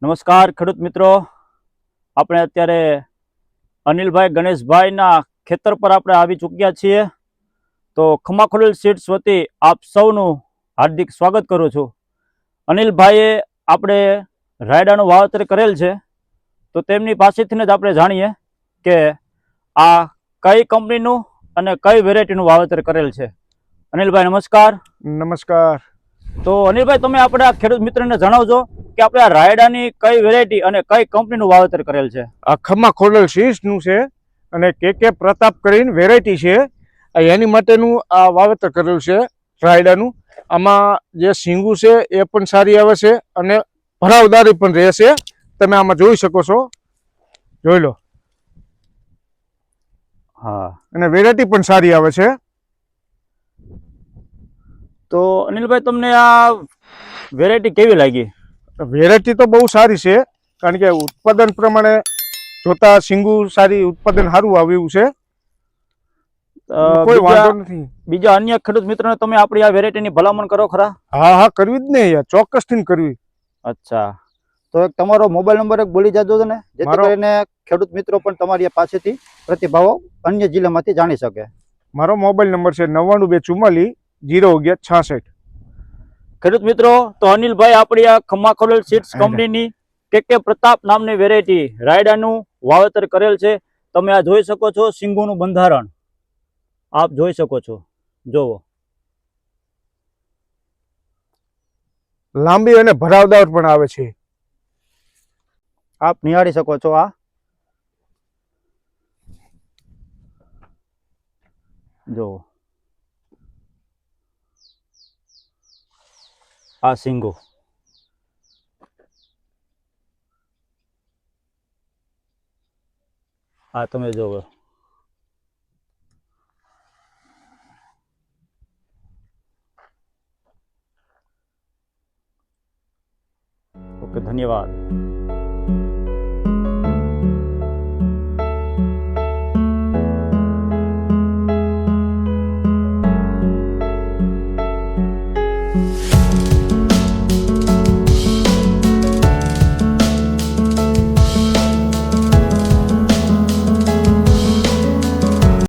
નમસ્કાર ખેડૂત મિત્રો, આપણે અત્યારે અનિલભાઈ ગણેશભાઈના ખેતર પર આપણે આવી ચૂક્યા છીએ. તો ખમાખોડલ સીડ્સ વતી આપ સૌનું હાર્દિક સ્વાગત કરું છું. અનિલભાઈએ આપણે રાયડાનું વાવેતર કરેલ છે, તો તેમની પાસેથી જ આપણે જાણીએ કે આ કઈ કંપનીનું અને કઈ વેરાયટીનું વાવેતર કરેલ છે. અનિલભાઈ નમસ્કાર. નમસ્કાર. તો અનિલભાઈ, તમે આપણે આ ખેડૂત મિત્રને જણાવજો કે આપણે આ રાયડાની કઈ વેરાયટી અને કઈ કંપનીનું વાવેતર કરેલ છે. આ ખમાખોડલ સીડ્સનું છે અને કે પ્રતાપ કરીને વેરાયટી છે. એની માટેનું આ વાવેતર કરેલું છે રાયડાનું. આમાં જે શીંગું છે એ પણ સારી આવે છે અને ભરાવદારી પણ રહેશે. તમે આમાં જોઈ શકો છો, જોઈ લો. હા, અને વેરાયટી પણ સારી આવે છે. તો અનિલભાઈ, તમને આ વેરાયટી કેવી લાગી? વેરાયટી તો બહુ સારી છે, કારણ કે ઉત્પાદન પ્રમાણે જોતા શીંગુ સારી ઉત્પાદન સારું આવ્યું છે. કોઈ વાંધો નથી. બીજા અન્ય ખેડૂત મિત્રોને તમે આપણી આ વેરાયટીની ભલામણ કરો ખરા? હા, કરવી જ ને યાર, ચોક્કસથી કરવી. અચ્છા, તો એક તમારો મોબાઈલ નંબર એક બોલી જાજો ને, જેથી કરીને ખેડૂત મિત્રો પણ તમારી પાસેથી પ્રતિભાવો અન્ય જિલ્લામાંથી જાણી શકે. મારો મોબાઈલ નંબર છે 9924401166. ખેડૂત મિત્રો, તો અનિલભાઈ આપણી આ ખમાખોડલ સીડ્સ કંપનીની કે પ્રતાપ નામની વેરાયટી રાયડાનું વાવેતર કરેલ છે. તમે આ જોઈ શકો છો, શીંગોનું બંધારણ આપ જોઈ શકો છો. જોવો, લાંબી અને ભરાવદાર પણ આવે છે. આપ નિહાળી શકો છો. આ જોવો, આ શીંગો. આ તમે જોવો. ઓકે, ધન્યવાદ.